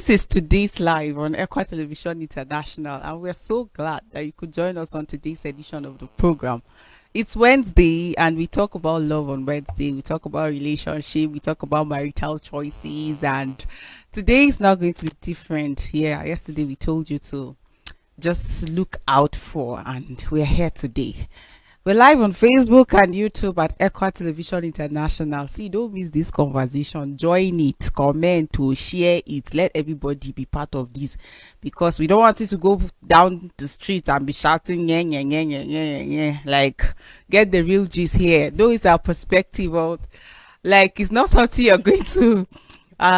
This is today's live on Equa Television International, and we're so glad that you could join us on today's edition of the program. It's Wednesday, and we talk about love on Wednesday. We talk about relationship, we talk about marital choices, and today is not going to be different. Yeah, yesterday we told you to just look out for, and we're here today. We're live on Facebook and YouTube at Equa Television International. See, don't miss this conversation. Join it, comment, to share it. Let everybody be part of this, because we don't want you to go down the street and be shouting, yeah, yeah, yeah, yeah, yeah, yeah. Like, get the real gist here. Though it's our perspective, of, like, it's not something you're going to,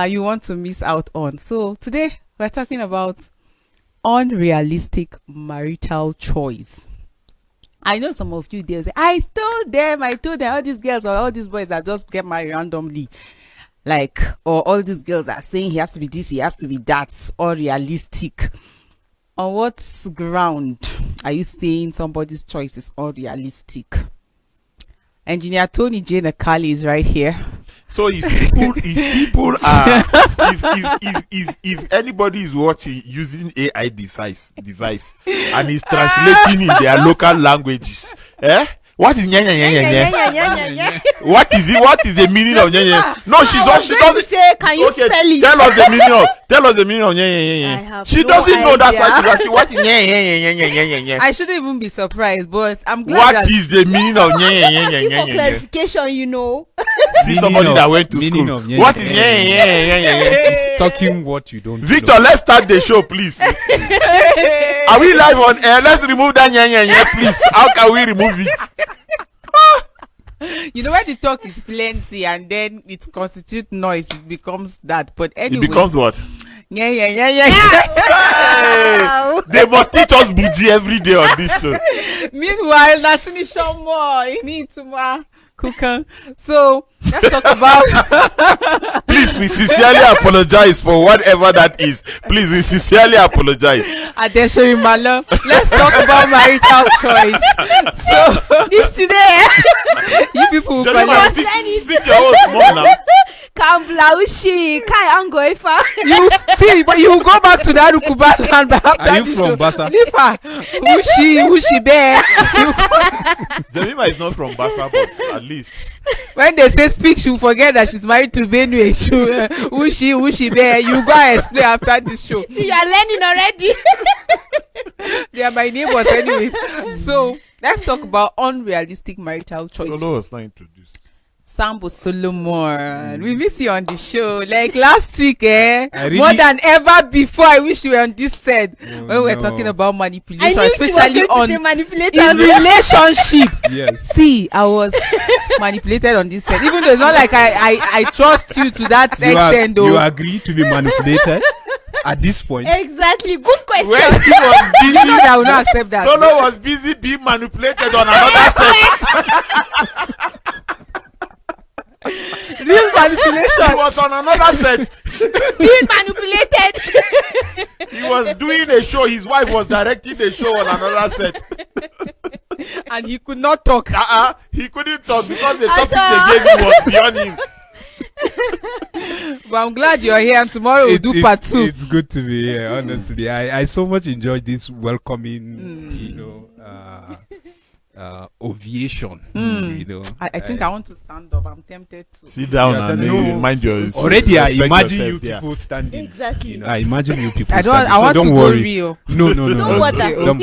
you want to miss out on. So today we're talking about unrealistic marital choice. I know some of you, they'll say, I told them, all these girls or all these boys that just get married randomly. Like, or all these girls are saying he has to be this, he has to be that, or realistic. On what ground are you saying somebody's choice is unrealistic? Engineer Tony J. Nakali is right here. So if if anybody is watching using AI device and is translating in their local languages, what is nya nya nya nya nya? What is it? What is the meaning of nya nya? No, she doesn't say. Can you spell it? Tell us the meaning of nya nya nya. She doesn't know. That's why she's asking what is nya nya nya nya nya. I shouldn't even be surprised, but I'm glad. What is the meaning of nya nya nya nya? For clarification, you know. See somebody that went to school. What is nya nya nya nya? It's talking what you don't. Victor, let's start the show, please. Are we live on air? Let's remove that nya nya nya, please. How can we remove it? You know, when the talk is plenty and then it constitutes noise, it becomes that. But anyway, it becomes what? Yeah. Wow. They must teach us bougie every day on this show. Meanwhile, that's in the show more. You need to cook. So let's talk about. Please, we sincerely apologize for whatever that is. Please, we sincerely apologize. Adeshori Malo, let's talk about marital choice. So This today. you people will Jeremiah, speak your own small now. Kamblaushi, Kai Angoifa. you see, but you go back to that Rukuba land after Are you the from show. Bassa? Nifa, who she bear? Jemima is not from Bassa, but at least. When they say speak, she'll forget that she's married to Benue. Who she bear? You go and explain after this show. See, you are learning already. They are my neighbors anyways. So let's talk about unrealistic marital choice. Solo was not introduced. Sambo Solomon, we miss you on the show. Like last week, really, more than ever before. I wish you were on this set when we were talking about manipulation, I knew especially on in in relationship. Yes. See, I was manipulated on this set, even though it's not like I trust you to that extent. Though You agree to be manipulated at this point? Exactly. Good question. When he was you know busy, that I will not accept that. Solo was busy being manipulated on another set. Real manipulation. He was on another set. Being manipulated. He was doing a show. His wife was directing the show on another set. And he could not talk. He couldn't talk because the topic they gave him was beyond him. But I'm glad you're here, and tomorrow we'll do part 2. It's good to be here, honestly. I so much enjoyed this welcoming, ovation. I think I want to stand up. I'm tempted to. Sit down and mind your. Already, I imagine you there. people standing. Exactly. I imagine you people I standing. want so to don't go worry. real. No. Don't bother. Don't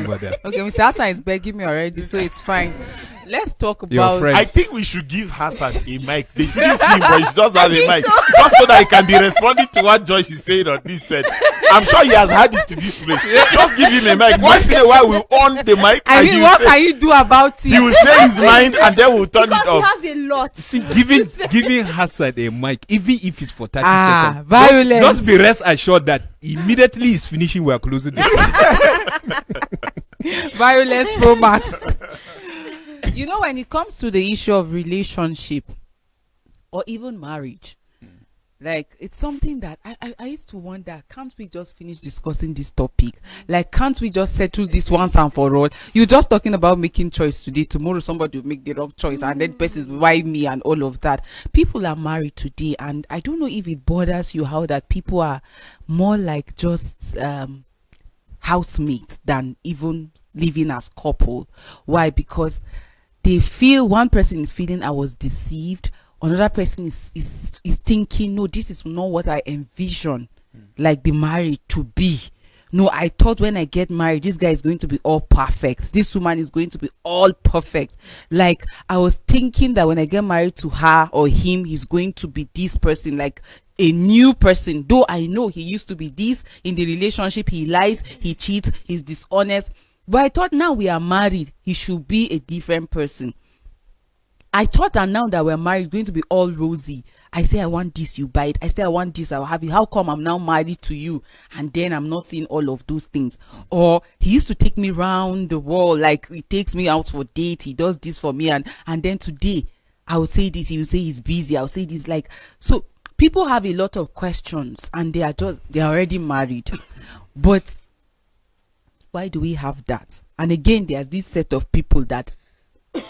bother. Okay, Mr. Hassan is begging me already, so it's fine. Let's talk Your about. friend. I think we should give Hassan a mic. They shouldn't see him, but he should just have a mic. Just so that he can be responding to what Joyce is saying on this set. I'm sure he has had it to this place. Just give him a mic. Once in a while, we'll on the mic. I mean, what can you do about it? He will say his mind and then we'll turn Because it off. he has a lot. See, giving Hassan a mic, even if it's for 30 seconds, violence. just be rest assured that immediately he's finishing, we are closing the show. Violence Pro Max. You know, when it comes to the issue of relationship or even marriage, Like, it's something that I used to wonder, can't we just finish discussing this topic? Like, can't we just settle this once and for all? You're just talking about making choice today. Tomorrow somebody will make the wrong choice and then persons will why me and all of that. People are married today, and I don't know if it bothers you how that people are more like just housemates than even living as couple. Why? Because they feel one person is feeling I was deceived, another person is thinking, no, this is not what I envision like the marriage to be. No, I thought when I get married, this guy is going to be all perfect. This woman is going to be all perfect. Like, I was thinking that when I get married to her or him, he's going to be this person, like a new person. Though I know he used to be this in the relationship. He lies, he cheats, he's dishonest. But I thought now we are married, he should be a different person. I thought that now that we're married, it's going to be all rosy. I say I want this, you buy it. I say I want this, I'll have it. How come I'm now married to you and then I'm not seeing all of those things? Or he used to take me around the world, like he takes me out for date, he does this for me, and then today I would say this, he will say he's busy, I'll say this. Like, so people have a lot of questions and they're already married. But why do we have that? And again, there's this set of people that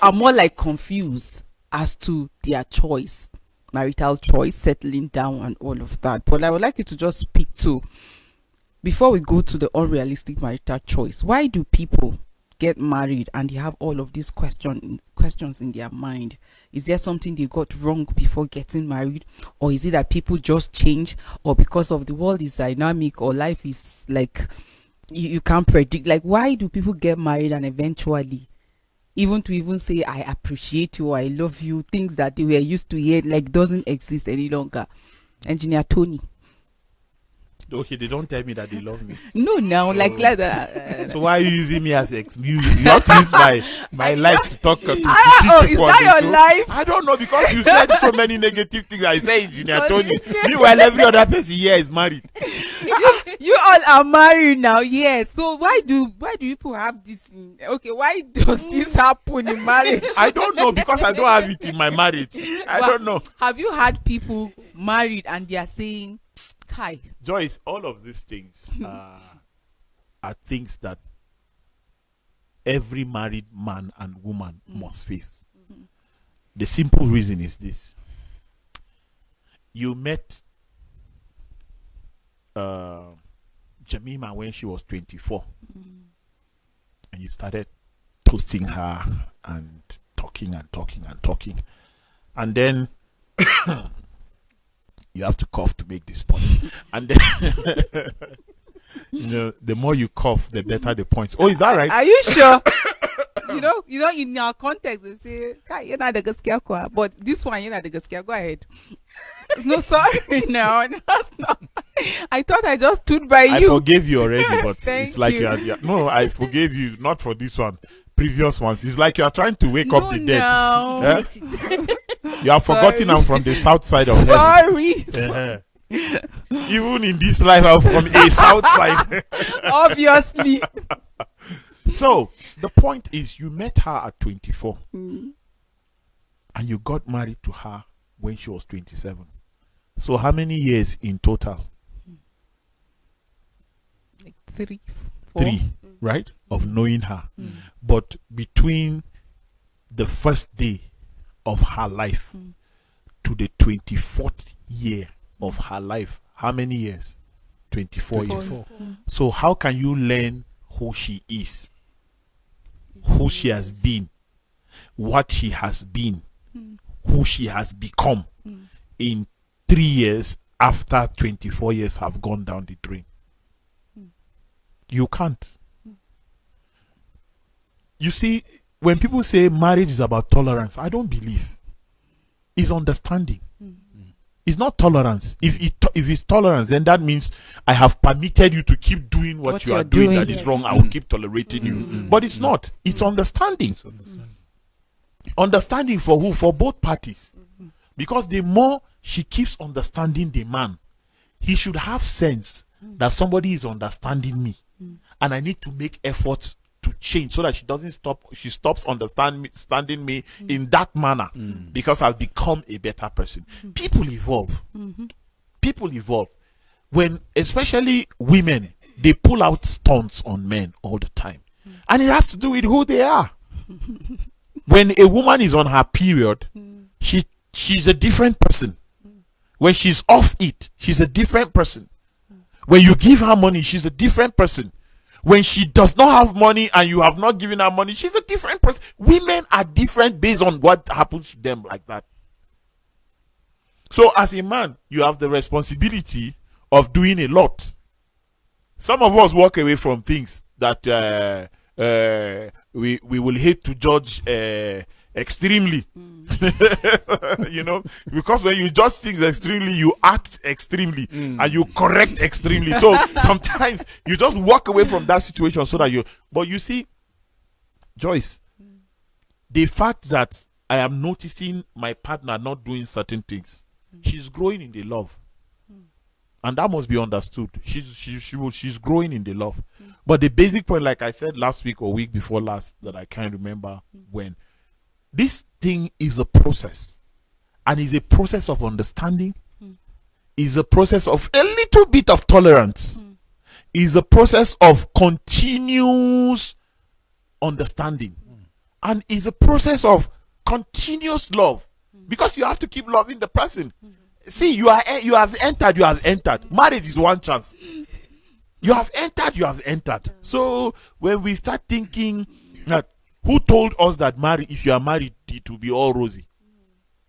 are more like confused as to their choice, marital choice, settling down and all of that. But I would like you to just speak to, before we go to the unrealistic marital choice, why do people get married and they have all of these questions in their mind? Is there something they got wrong before getting married? Or is it that people just change? Or because of the world is dynamic, or life is like, you can't predict? Like, why do people get married and eventually, even say I appreciate you or I love you, things that they were used to hear, like, doesn't exist any longer? Engineer Tony. Okay, they don't tell me that they love me. No, now, like that. So why are you using me as excuse? You have to use my life to talk to teach Is people. that your life? I don't know, because you said so many negative things. I say Engineer Tony. Meanwhile, every other person here is married. You all are married now, yes. So why do people have this? Okay, why does this happen in marriage? I don't know, because I don't have it in my marriage. I don't know. Have you had people married and they are saying, Kai? Joyce, all of these things are things that every married man and woman must face. The simple reason is this: you met Jemima when she was 24, and you started toasting her and talking, and then you have to cough to make this point, and then the more you cough, the better the points. Oh, is that right? Are you sure? you know, in our context, they say, "Kai, you're not the gaskiya kwa," but this one, you're not the gaskiya. Go ahead. No, sorry, no, that's not. I thought I just stood by you. I forgave you already, but Thank it's like you. no, I forgave you, not for this one. Previous ones, it's like you are trying to wake up the dead. No. Eh? You have forgotten I'm from the south side of heaven. Sorry. Even in this life, I'm from a south side. Obviously. So the point is, you met her at 24, and you got married to her when she was 27. So how many years in total? Like 3, 4. 3, right? Of knowing her. But between the first day of her life to the 24th year of her life, how many years? 24 years. So how can you learn who she is, who she has been, what she has been, who she has become in 3 years after 24 years have gone down the drain? You can't. You see, when people say marriage is about tolerance, I don't believe. It's understanding. It's not tolerance. If it's tolerance, then that means I have permitted you to keep doing what you are doing that is wrong. I will keep tolerating you. But it's not. It's understanding. Understanding for who? For both parties. Because the more she keeps understanding the man, he should have sense that somebody is understanding me, and I need to make efforts to change so that she stops understanding me in that manner, because I've become a better person. People evolve. people evolve. When especially women, they pull out stunts on men all the time, and it has to do with who they are. When a woman is on her period, she's a different person. When she's off it, she's a different person. When you give her money, she's a different person. When she does not have money and you have not given her money, she's a different person. Women are different based on what happens to them, like that. So as a man, you have the responsibility of doing a lot. Some of us walk away from things that we will hate to judge extremely. You know, because when you judge things extremely, you act extremely and you correct extremely. So sometimes you just walk away from that situation so that you. But you see, Joyce, the fact that I am noticing my partner not doing certain things, she's growing in the love, and that must be understood. She's growing in the love. But the basic point, like I said last week or week before last, that I can't remember when, this thing is a process, and is a process of understanding, is a process of a little bit of tolerance, is a process of continuous understanding, and is a process of continuous love, because you have to keep loving the person. See, you have entered. Marriage is one chance. You have entered. So when we start thinking that, who told us that if you are married, it will be all rosy?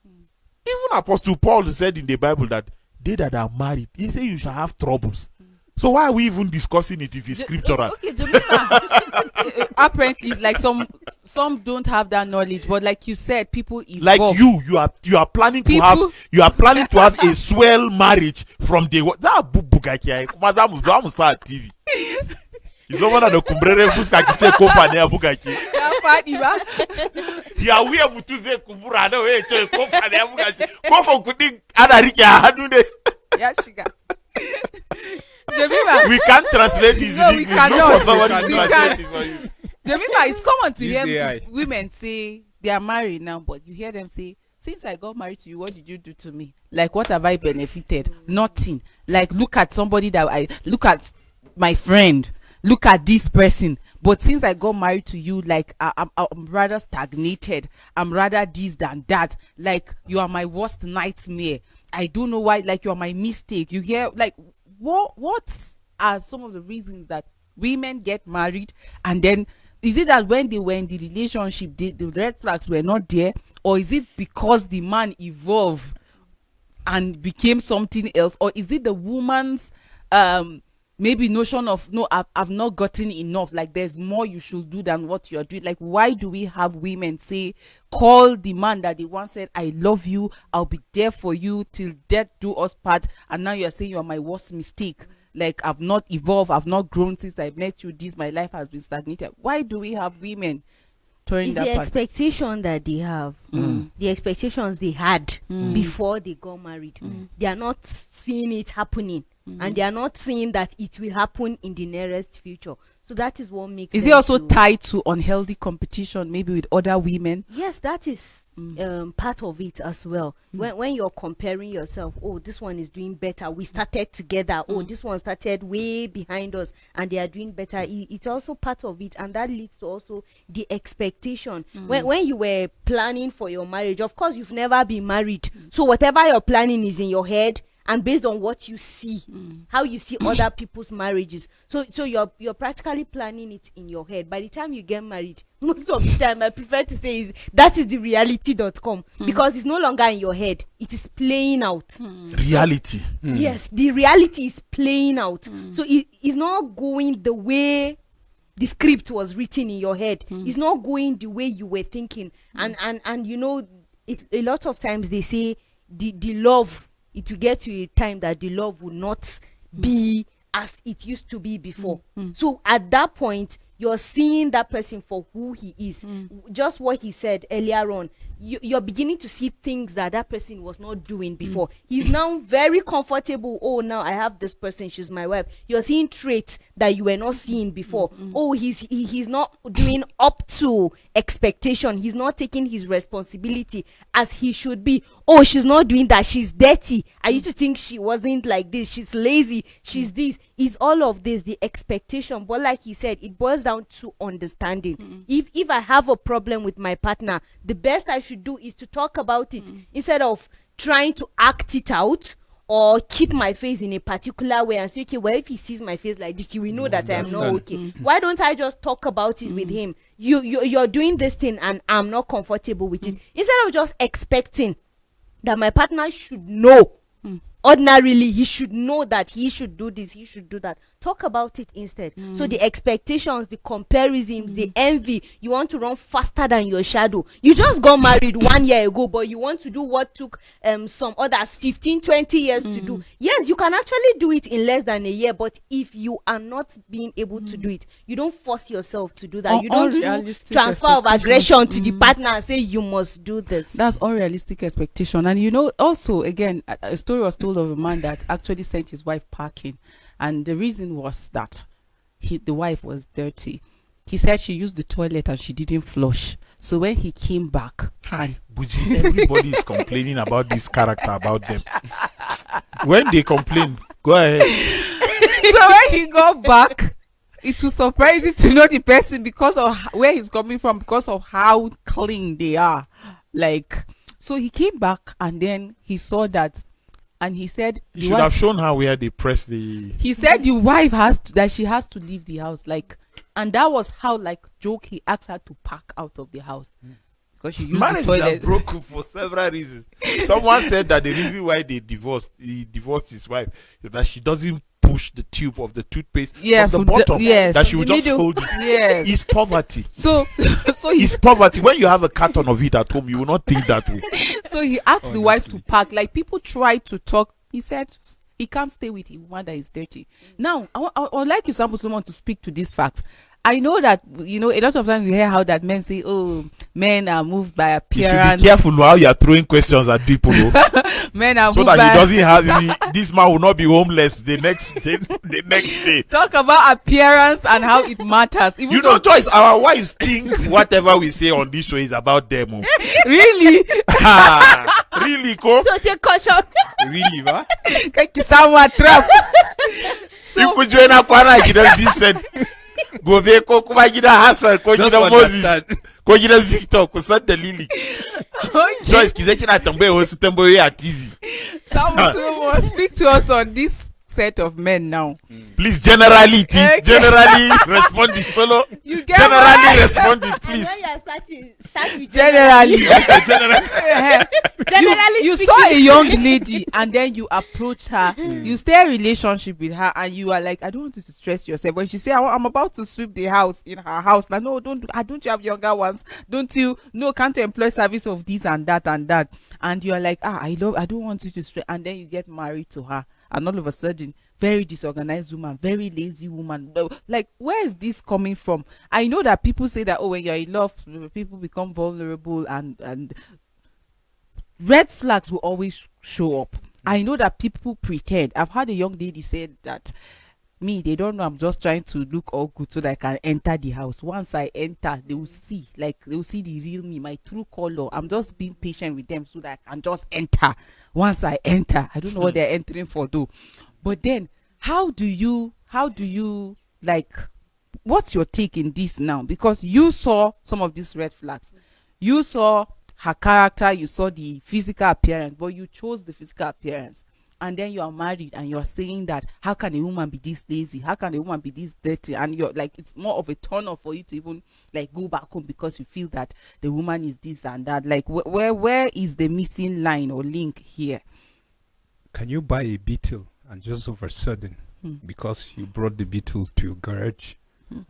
Even Apostle Paul said in the Bible that they that are married, he said you shall have troubles. So why are we even discussing it if it's scriptural? Okay, Jamaica. Apparently, it's like some don't have that knowledge, but like you said, people evolve. Like you are planning to have a swell marriage from day one. That bugaki kumaza TV. Izomana no kumbrere fuska kiche kofa ne bugaki. Ya fadi ba. Ya wiye mutuze kumbura na we che kofa ne bugaki. Kofa kudi ana rike hanu ne. Ya shiga. Jamaica. We can't translate this in English. Look for somebody to translate it for you. Jamaica, it's common to hear women say they are married now, but you hear them say, since I got married to you, what did you do to me? Like, what have I benefited? Nothing. Like, look at somebody look at my friend, look at this person. But since I got married to you, like, I'm rather stagnated. I'm rather this than that. Like, you are my worst nightmare. I don't know why, like, you are my mistake. You hear, like, what are some of the reasons that women get married, and then is it that when they were in the relationship, the red flags were not there, or is it because the man evolved and became something else, or is it the woman's maybe notion of, no, I've not gotten enough, like there's more you should do than what you're doing? Like, why do we have women call the man that they once said, I love you, I'll be there for you till death do us part, and now you're saying you're my worst mistake? Like, I've not evolved, I've not grown since I met you, my life has been stagnated. Why do we have women touring that part? It's the expectation that they have, the expectations they had before they got married. They are not seeing it happening, and they are not seeing that it will happen in the nearest future. So that is what makes. Is it also tied to unhealthy competition, maybe with other women? Yes, that is part of it as well. When you're comparing yourself, oh, this one is doing better, we started together, oh, this one started way behind us and they are doing better, it's also part of it, and that leads to also the expectation. When you were planning for your marriage, of course you've never been married, so whatever you're planning is in your head and based on what you see, how you see other people's marriages. So you're practically planning it in your head. By the time you get married, most of the time I prefer to say that is the reality.com, because it's no longer in your head, it is playing out. Reality. Yes, the reality is playing out. So it is not going the way the script was written in your head. It's not going the way you were thinking. And you know, a lot of times they say the love, it will get to a time that the love will not be as it used to be before. So at that point, you're seeing that person for who he is. Just what he said earlier on, you're beginning to see things that person was not doing before. He's now very comfortable. Oh, now I have this person, she's my wife. You're seeing traits that you were not seeing before. Oh, he's not doing up to expectation. He's not taking his responsibility as he should be. Oh, she's not doing that, she's dirty. I used to think she wasn't like this, she's lazy, she's this. Is all of this the expectation? But like he said, it boils down to understanding. If I have a problem with my partner, the best I should do is to talk about it instead of trying to act it out or keep my face in a particular way and say, okay, well, if he sees my face like this, he will know that I am not okay. Why don't I just talk about it with him? You're doing this thing and I'm not comfortable with it, instead of just expecting that my partner should know. Ordinarily, he should know that he should do this, he should do that. Talk about it instead. So the expectations, the comparisons, the envy, you want to run faster than your shadow. You just got married 1 year ago, but you want to do what took some others 15-20 years to do. Yes, you can actually do it in less than a year, but if you are not being able to do it, you don't force yourself to do that. You don't do transfer of aggression to the partner and say you must do this. That's unrealistic expectation. And also, again, a story was told of a man that actually sent his wife packing, and the reason was that the wife was dirty. He said she used the toilet and she didn't flush. So when he came back, and Buji, everybody is complaining about this character about them. When they complain, go ahead. So when he got back, it was surprising to know the person because of where he's coming from, because of how clean they are. So he came back and then he saw that. And he said you should have shown her where they press the. He said the wife she has to leave the house, and that was how joke he asked her to pack out of the house because she used marriages the toilet. are broken for several reasons. Someone said that the reason why he divorced his wife is that she doesn't push the tube of the toothpaste from the bottom. That she will just hold it. Yes, it's poverty. So it's poverty. When you have a carton of it at home, you will not think that way. So he asked the wife to pack. People try to talk. He said he can't stay with a woman that is dirty. Now, I would like you, Sample Solomon, to speak to this fact. I know that, a lot of times we hear how that men say, oh, men are moved by appearance. You should be careful how you are throwing questions at people. Men are so moved that by... he doesn't have, this man will not be homeless the next day. Talk about appearance and how it matters. Even Joyce, our wives think whatever we say on this show is about them. Really? Really, Ko? So take caution. Really, va? Someone trap. People join up and Vincent. Go there, ko kuma gida Hassan, ko gida Moses, ko gida Victor, ko san dalili. Joyce, kize kina tambaye wasu tambayoyi a TV. Someone speak to us on this set of men now. Please, generally respond the solo. Generally respond the please. Start with Generally. Generally you saw a young lady and then you approach her, you stay in a relationship with her and you are like, I don't want you to stress yourself. When she say, I'm about to sweep the house in her house. Now, no, don't you have younger ones? Can't you employ service of this and that and that? And you are like, I don't want you to stress. And then you get married to her. And all of a sudden, very disorganized woman, very lazy woman. Where is this coming from? I know that people say that, when you're in love, people become vulnerable and red flags will always show up. I know that people pretend. I've had a young lady say that, they don't know, I'm just trying to look all good so that I can enter the house. Once I enter, they will see the real me, my true color. I'm just being patient with them so that I can just enter. Once I enter, I don't know what they're entering for though. But then, how do you what's your take in this now? Because you saw some of these red flags. You saw her character, you saw the physical appearance, but you chose the physical appearance. And then you are married and you're saying that, how can a woman be this lazy? How can a woman be this dirty? And you're it's more of a turn off for you to even go back home because you feel that the woman is this and that. Where is the missing line or link here? Can you buy a Beetle and just over sudden, because you brought the Beetle to your garage,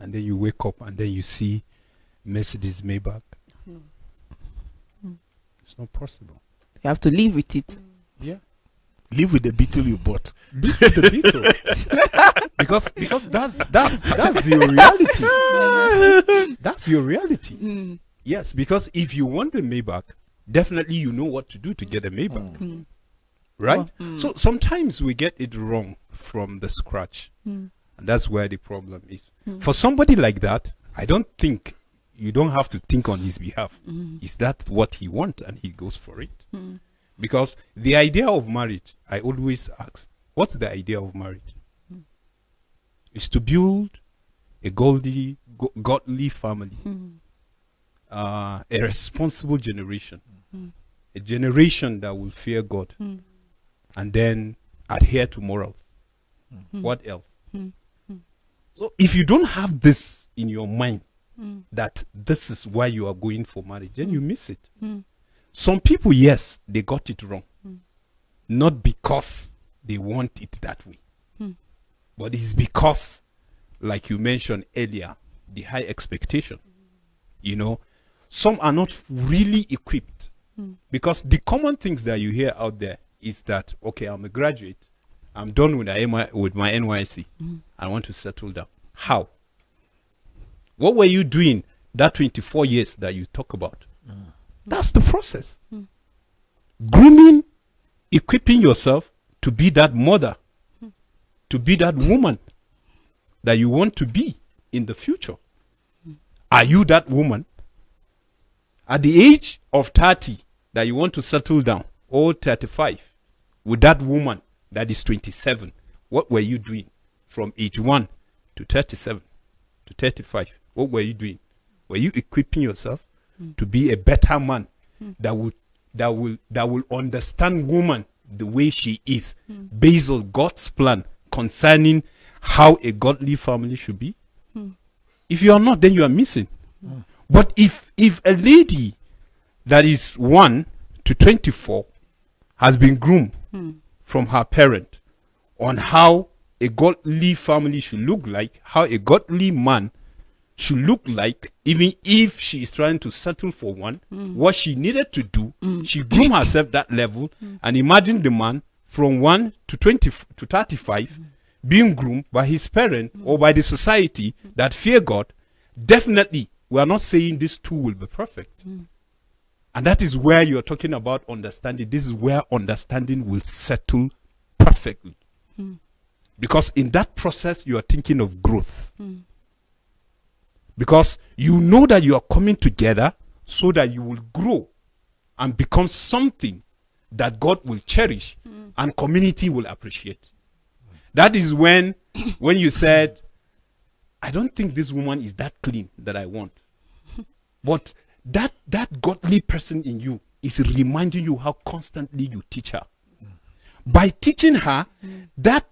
and then you wake up and then you see Mercedes Maybach? It's not possible. You have to live with it. Yeah. Live with the beetle you bought. Live with the beetle. because that's your reality. That's your reality. Yes, because if you want a Maybach, definitely you know what to do to get a Maybach. Right? So sometimes we get it wrong from the scratch. And that's where the problem is. For somebody like that, I don't think you don't have to think on his behalf. Is that what he wants? And he goes for it. Because the idea of marriage, I always ask, what's the idea of marriage? It's to build a godly family, a responsible generation, a generation that will fear God, and then adhere to morals. What else? So if you don't have this in your mind, that this is why you are going for marriage, then you miss it. Some people, yes, they got it wrong. Not because they want it that way. But it's because, like you mentioned earlier, the high expectation. You know, some are not really equipped. Because the common things that you hear out there is that, okay, I'm a graduate. I'm done with my NYC. I want to settle down. How? What were you doing that 24 years that you talk about? That's the process. Grooming, equipping yourself to be that mother, to be that woman that you want to be in the future. Are you that woman? At the age of 30 that you want to settle down, or 35, with that woman that is 27, what were you doing from age 1 to 37 to 35? What were you doing? Were you equipping yourself to be a better man that will understand woman the way she is, based on God's plan concerning how a godly family should be? If you are not, then you are missing. But if a lady that is 1 to 24 has been groomed from her parent on how a godly family should look like, how a godly man should look like, even if she is trying to settle for one, what she needed to do, she groomed herself that level. And imagine the man from 1 to 20 to 35 being groomed by his parent or by the society that fear God. Definitely, we are not saying these two will be perfect. And that is where you are talking about understanding. This is where understanding will settle perfectly. Because in that process, you are thinking of growth. Because you know that you are coming together so that you will grow and become something that God will cherish and community will appreciate. That is when you said, I don't think this woman is that clean that I want. But that godly person in you is reminding you how constantly you teach her. By teaching her, that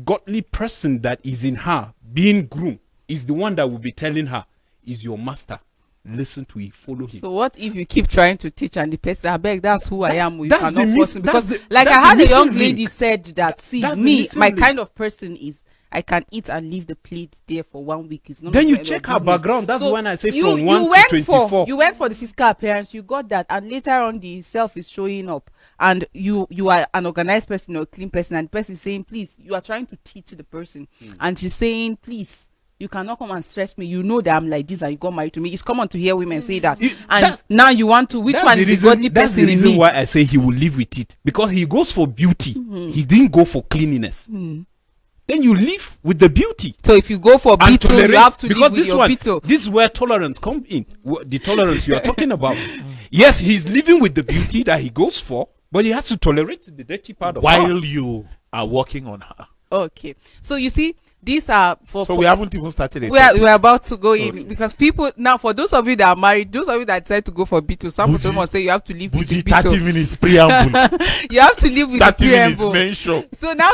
godly person that is in her being groomed is the one that will be telling her, is your master. Listen to him, follow him. So what if you keep trying to teach and the person, I beg, that's who I am. You that's cannot the force me. Because I that's had the a young missing lady link. said that, see, That's the me, missing my link. kind of person is, I can eat and leave the plate there for 1 week. It's not Then my you kind of check her business. background. That's when I say you- from you 1 to went 24. You went for the physical appearance, you got that, and later on the self is showing up, and you are an organized person or a clean person, and the person is saying, please, you are trying to teach the person, and she's saying, please, you cannot come and stress me. You know that I'm like this and you got married to me. It's common to hear women say that. And now you want to, which That's one the is reason- the godly That's person the in reason me? why I say he will live with it. Because he goes for beauty. He didn't go for cleanliness. Then you live with the beauty. So if you go for And beetle, tolerate, you have to because live with this your one, beetle. this is where tolerance comes in. The tolerance you are talking about. Yes, he's living with the beauty that he goes for, but he has to tolerate the dirty part of her. While you are working on her. Okay. So you see, these are for. So for we haven't even started it. we're about to go in Okay. because people now, for those of you that are married, those of you that decide to go for beetle, some of Buji- them will say you have to live with the Buji, 30 beetle. minutes preamble. You have to live with the 30 minutes preamble. mention. So now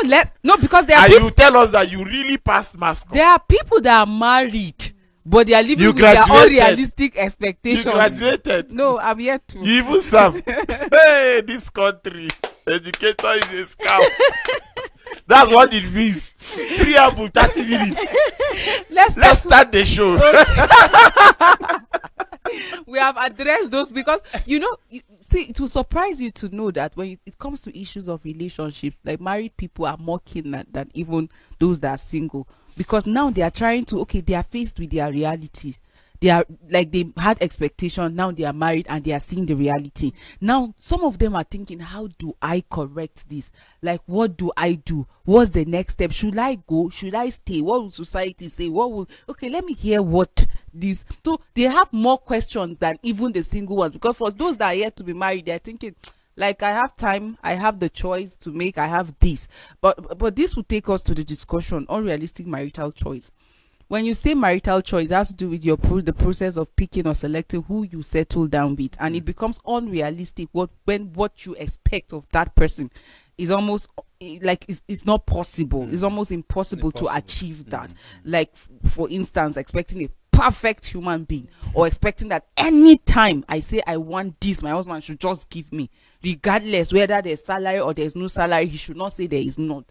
because there are And people, you tell us that you really passed mask. there are people that are married, but they are living You with their graduated. unrealistic You expectations. graduated. No, I'm yet to. You even serve. Hey, this country, education is a scam. That's what it means. Preamble, 30 minutes. Let's start the show. We have addressed those because see, it will surprise you to know that when it comes to issues of relationships, like married people are more keen than even those that are single, because now they are trying to, okay, they are faced with their realities. They are like, they had expectation, now they are married and they are seeing the reality. Now some of them are thinking, how do I correct this? Like, what do I do? What's the next step? Should I go? Should I stay? What will society say? What will, okay, let me hear what this. So they have more questions than even the single ones, because for those that are yet to be married, they're thinking, like, I have time, I have the choice to make, I have this. But this will take us to the discussion, unrealistic marital choice. When you say marital choice, it has to do with the process of picking or selecting who you settle down with, and it becomes unrealistic when what you expect of that person is almost like it's not possible. It's almost impossible to achieve that. Like, for instance, expecting a perfect human being, or expecting that anytime I say I want this, my husband should just give me, regardless whether there's salary or there's no salary. He should not say there's none.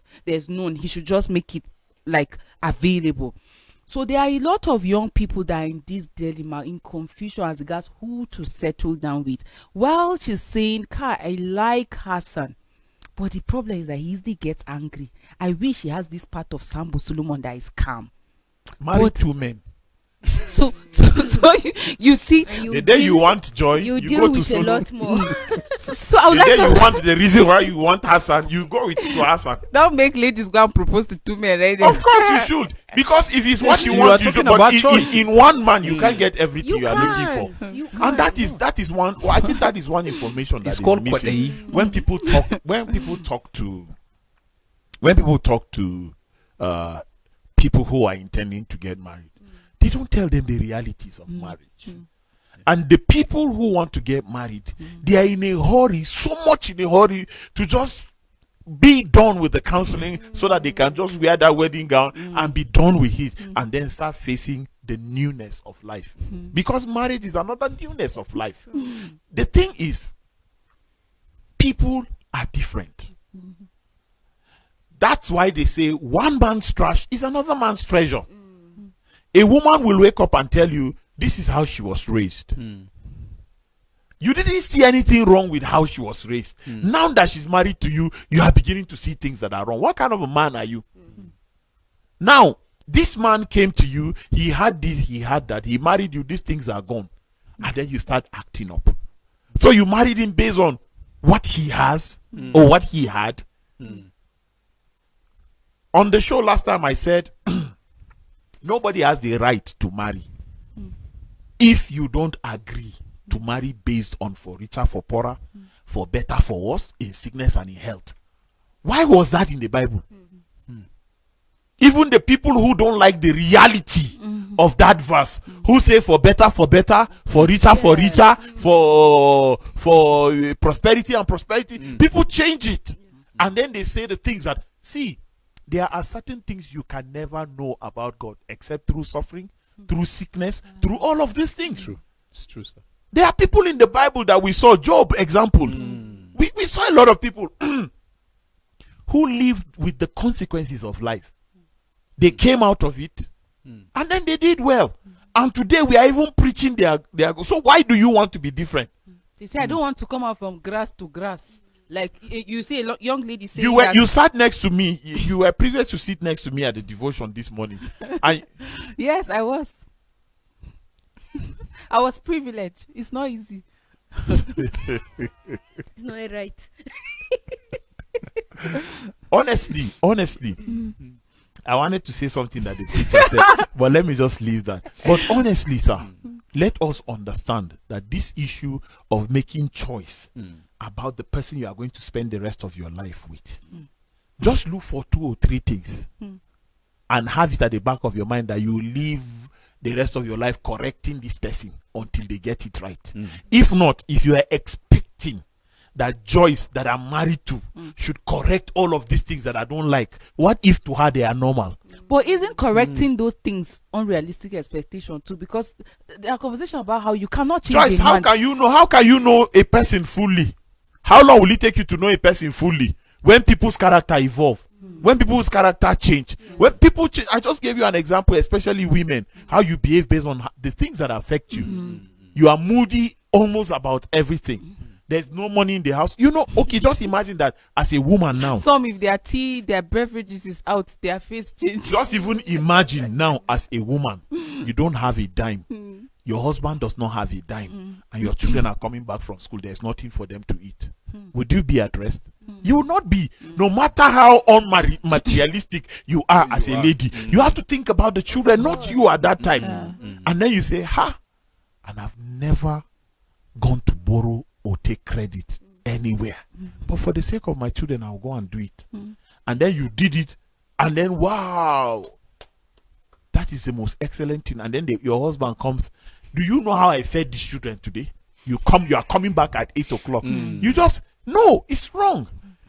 He should just make it like available. So there are a lot of young people that are in this dilemma, in confusion as regards who to settle down with. Well, she's saying, Kai, I like Hassan, but the problem is that he easily gets angry. I wish he has this part of Sambo Solomon that is calm. Married 2 men. So you see, The day you want joy, You you deal go to with a Solomon. lot more. so I would The like day to you want the reason why you want Hassan, you go to Hassan. don't make ladies go and propose to 2 men, right? Of course you should, because if it's what you You want, are you should. talking about But choice. in one man, you can't get everything you are looking can't. for. You And that can't. is one. Well, I think that is one information that It's is called missing. kwadayi. When people talk to people who are intending to get married, they don't tell them the realities of marriage. And the people who want to get married, they are in a hurry, so much in a hurry to just be done with the counseling so that they can just wear that wedding gown and be done with it, and then start facing the newness of life. Because marriage is another newness of life. The thing is, people are different. That's why they say one man's trash is another man's treasure. A woman will wake up and tell you, this is how she was raised. You didn't see anything wrong with how she was raised. Now that she's married to you, you are beginning to see things that are wrong. What kind of a man are you? Now, this man came to you, he had this, he had that, he married you, these things are gone. And then you start acting up. So you married him based on what he has or what he had. On the show last time I said, nobody has the right to marry if you don't agree to marry based on for richer, for poorer, for better, for worse, in sickness and in health. Why was that in the Bible? Even the people who don't like the reality of that verse, who say for better, for richer, for richer, for prosperity and prosperity, people change it. And then they say the things that, see, there are certain things you can never know about God except through suffering, through sickness, through all of these things. It's true, sir. There are people in the Bible that we saw, Job example. We saw a lot of people who lived with the consequences of life. They came out of it and then they did well. And today we are even preaching their. So why do you want to be different? They say, I don't want to come out from grass to grass. Like you see a young lady saying You sat next to me. You were privileged to sit next to me at the devotion this morning. Yes, I was. I was privileged. It's not easy. It's not right. honestly, I wanted to say something that the teacher said, but let me just leave that. But honestly, sir, let us understand that this issue of making choice about the person you are going to spend the rest of your life with, just look for 2 or 3 things and have it at the back of your mind that you live the rest of your life correcting this person until they get it right. If not, if you are expecting that Joyce that I'm married to should correct all of these things that I don't like, what if to her they are normal? But isn't correcting those things unrealistic expectation too? Because there are conversations about how you cannot change Joyce, a man. how can you know a person fully? How long will it take you to know a person fully? When people's character evolve, when people's character change, when people change. I just gave you an example, especially women, how you behave based on the things that affect you. You are moody almost about everything. There's no money in the house. You know, okay, just imagine that as a woman now. Some, if their tea, their beverages is out, their face change. Just even imagine now as a woman, you don't have a dime. Your husband does not have a dime. And your children are coming back from school. There's nothing for them to eat. Would you be at rest? You will not be. No matter how unmaterialistic you are as a lady, you have to think about the children, not you at that time. And then you say, ha, and I've never gone to borrow or take credit anywhere. But for the sake of my children, I'll go and do it. And then you did it. And then, wow, that is the most excellent thing. And then your husband comes. Do you know how I fed these children today? You are coming back at 8 o'clock. You just, no, it's wrong.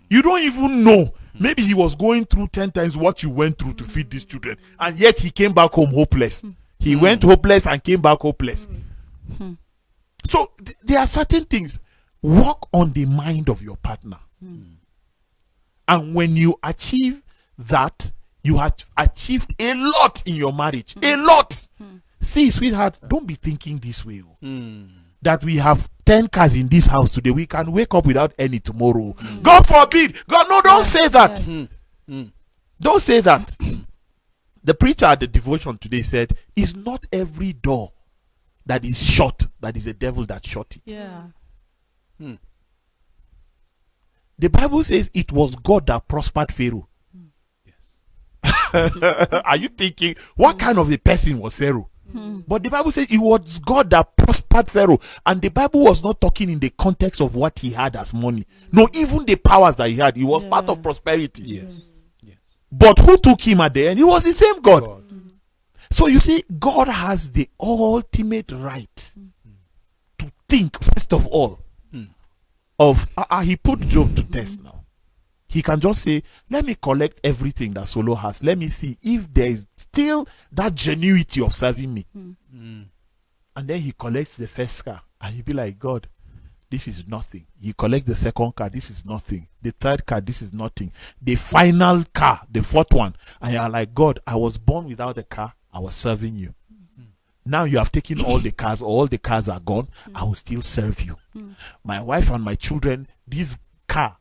You don't even know. Maybe he was going through 10 times what you went through to feed these children. And yet he came back home hopeless. He went hopeless and came back hopeless. So there are certain things. Work on the mind of your partner. And when you achieve that, you have achieved a lot in your marriage. A lot. See, sweetheart, don't be thinking this way. That we have 10 cars in this house today. We can wake up without any tomorrow. God forbid. God, no, don't say that. Don't say that. The preacher at the devotion today said, it's not every door that is shut that is a devil that shut it. Yeah. The Bible says it was God that prospered Pharaoh. Are you thinking, what kind of a person was Pharaoh? But the Bible says it was God that prospered Pharaoh. And the Bible was not talking in the context of what he had as money. No, even the powers that he had, he was part of prosperity. Yes. But who took him at the end? It was the same God. So you see, God has the ultimate right to think, first of all, of, he put Job to test now. He can just say, let me collect everything that Solo has. Let me see if there is still that genuity of serving me. And then he collects the first car. And he'll be like, God, this is nothing. He collects the second car. This is nothing. The third car, this is nothing. The final car, the fourth one. And you're like, God, I was born without a car. I was serving you. Now you have taken all the cars. All the cars are gone. I will still serve you. My wife and my children, this car,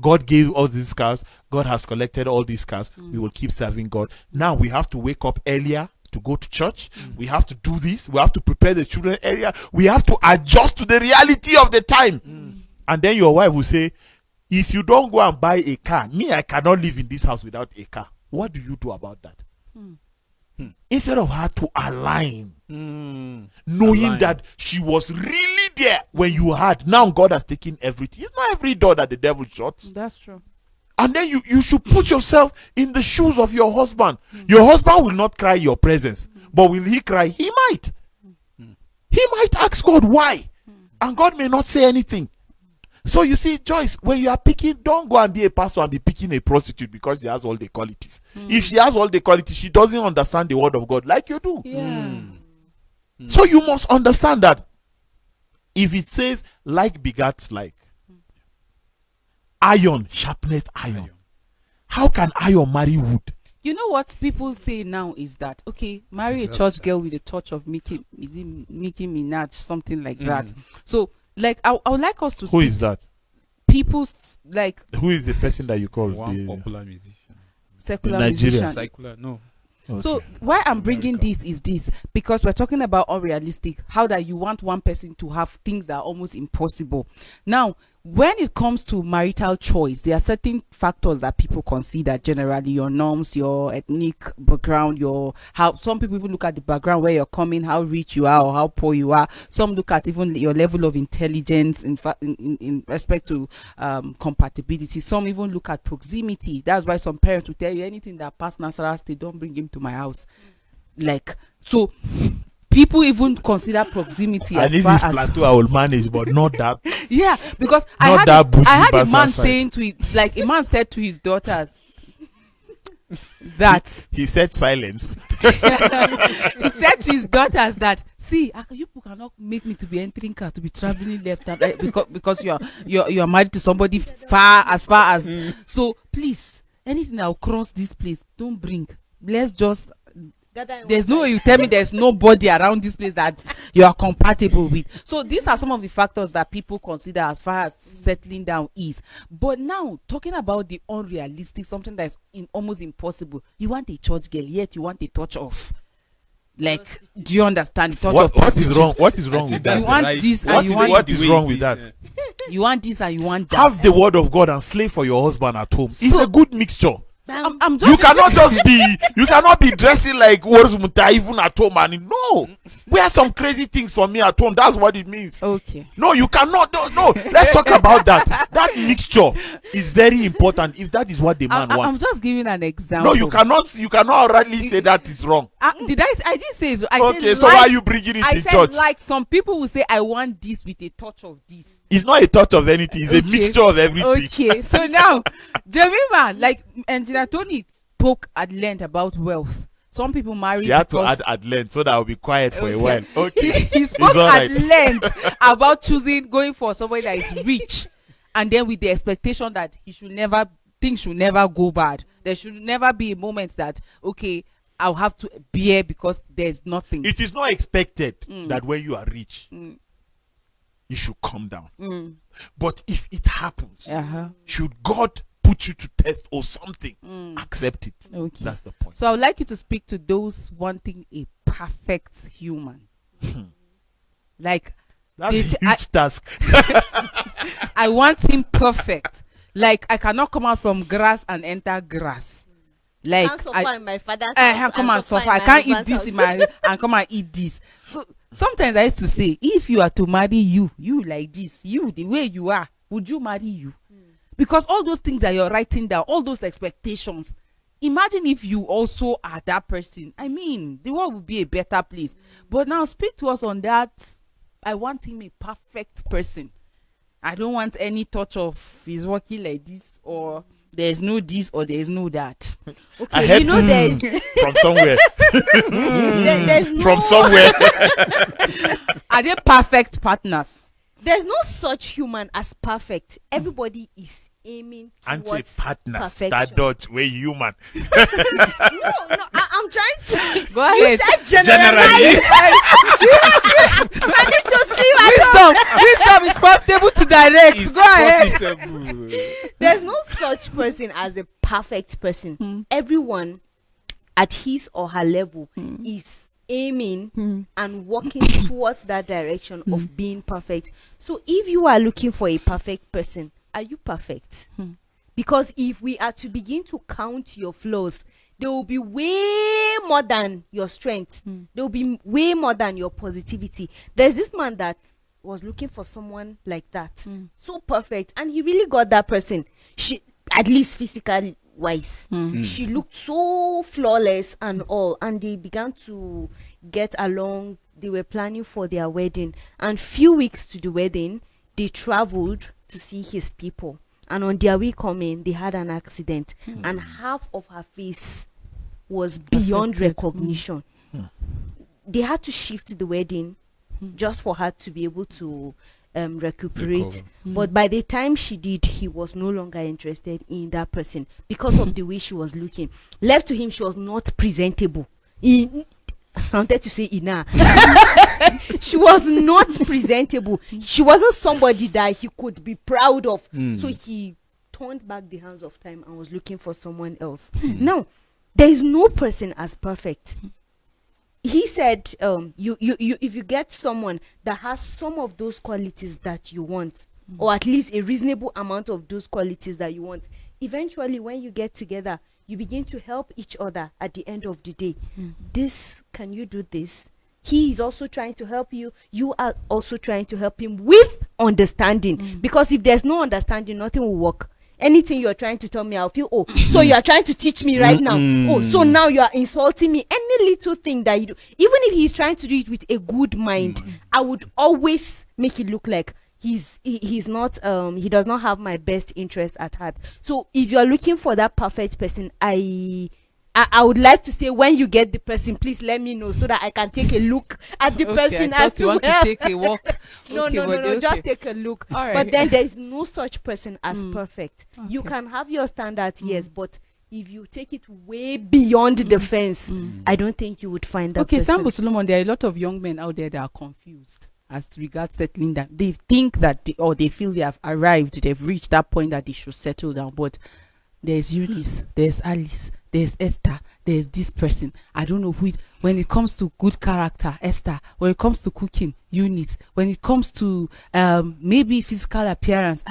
God gave all these cars. God has collected all these cars. We will keep serving God. Now we have to wake up earlier to go to church. We have to do this. We have to prepare the children earlier. We have to adjust to the reality of the time. And then your wife will say, if you don't go and buy a car, me, I cannot live in this house without a car. What do you do about that? Instead of her to align, knowing that she was really there when you had, now God has taken everything. It's not every door that the devil shuts. That's true. And then you should put yourself in the shoes of your husband. Your husband will not cry your presence, but will he cry? He might. He might ask God why, and God may not say anything. So you see, Joyce, when you are picking, don't go and be a pastor and be picking a prostitute because she has all the qualities. If she has all the qualities, she doesn't understand the word of God like you do. Yeah. So you must understand that if it says like begats like, iron sharpeneth iron, how can iron marry wood? You know what people say now is that, okay, marry a church girl with a touch of Nicki Minaj, something like that. So, like, I would like us to Who is that? People like, Who is the person that you call One the popular musician. secular Nigeria. musician. Secular, no. Okay. So why I'm bringing this is this, because we're talking about unrealistic, how that you want one person to have things that are almost impossible. Now, when it comes to marital choice, there are certain factors that people consider generally: your norms, your ethnic background, your how some people even look at the background where you're coming, how rich you are or how poor you are. Some look at even your level of intelligence in respect to compatibility. Some even look at proximity. That's why some parents will tell you anything that past Nasarawa State, don't bring him to my house. Like, so people even consider proximity and as if far it's as plateau, I will manage, but not that. yeah, because I Not had that bougie I had a man bastard side. saying to it, like a man said to his daughters that He said silence. he said to his daughters that, see, you people cannot make me to be entering car, to be traveling left and right, because you are married to somebody far as so please, anything that will cross this place, don't bring. Let's just There's no way you tell me there's nobody around this place that you are compatible with. So these are some of the factors that people consider as far as settling down is. But now, talking about the unrealistic, something that's almost impossible. You want a church girl, yet you want a touch of. Like, do you understand? The touch of what is wrong? What is wrong with that? You want this and you want what is wrong with that? You want this and you want that. Have the word of God and slave for your husband at home. It's a good mixture. I'm You just cannot be dressing like Muta even at home, and no, wear some crazy things for me at home. That's what it means. okay. No, you cannot. No. Let's talk about that. That mixture is very important. If that is what the man I'm wants. just giving an example. No, you cannot rightly say that is wrong. I didn't say so. I Okay, said so why are you bringing it I in said church? like some people will say I want this with a touch of this. It's not a touch of anything. It's a Okay. mixture of everything. Okay, so now, Jemima, like Engineer Tony spoke at length about wealth. Some people marry You have to because add at length so that I'll be quiet for a Okay. while. Okay. he spoke It's all at right. length about going for somebody that is rich, and then with the expectation that things should never go bad. There should never be a moment that I'll have to bear because there's nothing. It is not expected that when you are rich, you should come down. But if it happens, should God put you to test or something, accept it. Okay. That's the point. So I would like you to speak to those wanting a perfect human. Like, That's a huge task. I want him perfect. Like, I cannot come out from grass and enter grass. Like, Can't suffer in my father's I house come and suffer. in I my can't eat husband's this in house. my and come and eat this. So sometimes I used to say, if you are to marry you like this, you the way you are, would you marry you? Because all those things that you're writing down, all those expectations, imagine if you also are that person. I mean, the world would be a better place. But now speak to us on that. I want him a perfect person. I don't want any touch of he's working like this, or there's no this, or there's no that. I Okay, heard you know there's from somewhere. there's no From somewhere. Are they perfect partners? there's no such human as perfect. Everybody is aiming Aren't towards partners perfection. that dot way human. No, I'm trying to. Go ahead. Generally. I need to see Wisdom is profitable to direct. It's Go ahead. profitable. There's no such person as a perfect person. Everyone at his or her level is aiming and working towards that direction of being perfect. So if you are looking for a perfect person, are you perfect? Because if we are to begin to count your flaws, there will be way more than your strength. There will be way more than your positivity. There's this man that was looking for someone like that, so perfect, and he really got that person. She, at least physically wise, she looked so flawless and all, and they began to get along. They were planning for their wedding, and few weeks to the wedding, they traveled to see his people. And on their way coming, they had an accident, and half of her face was beyond recognition. They had to shift the wedding just for her to be able to recuperate. Recover. But by the time she did, he was no longer interested in that person because of the way she was looking. Left to him, she was not presentable. I wanted to say Ina. She was not presentable. She wasn't somebody that he could be proud of. So he turned back the hands of time and was looking for someone else. Now, there is no person as perfect. He said, you if you get someone that has some of those qualities that you want, or at least a reasonable amount of those qualities that you want, eventually when you get together, you begin to help each other at the end of the day. This, can you do this? He is also trying to help you. You are also trying to help him with understanding. Because if there's no understanding, nothing will work. Anything you're trying to tell me, I'll feel, so you are trying to teach me right now. So now you are insulting me. Any little thing that you do, even if he's trying to do it with a good mind, I would always make it look like he's not he does not have my best interest at heart. So if you're looking for that perfect person, I would like to say, when you get the person, please let me know so that I can take a look at the person I as thought you want well. to take a walk. No, just take a look. All right. But then there is no such person as perfect. Okay. You can have your standards, yes, but if you take it way beyond the fence, I don't think you would find that Okay, person. Sambo Solomon, there are a lot of young men out there that are confused as regards settling down. They think that they feel they have arrived, they've reached that point that they should settle down. But there's Eunice, there's Alice, there's Esther, there's this person. I don't know who when it comes to good character, Esther. When it comes to cooking, Eunice. When it comes to maybe physical appearance,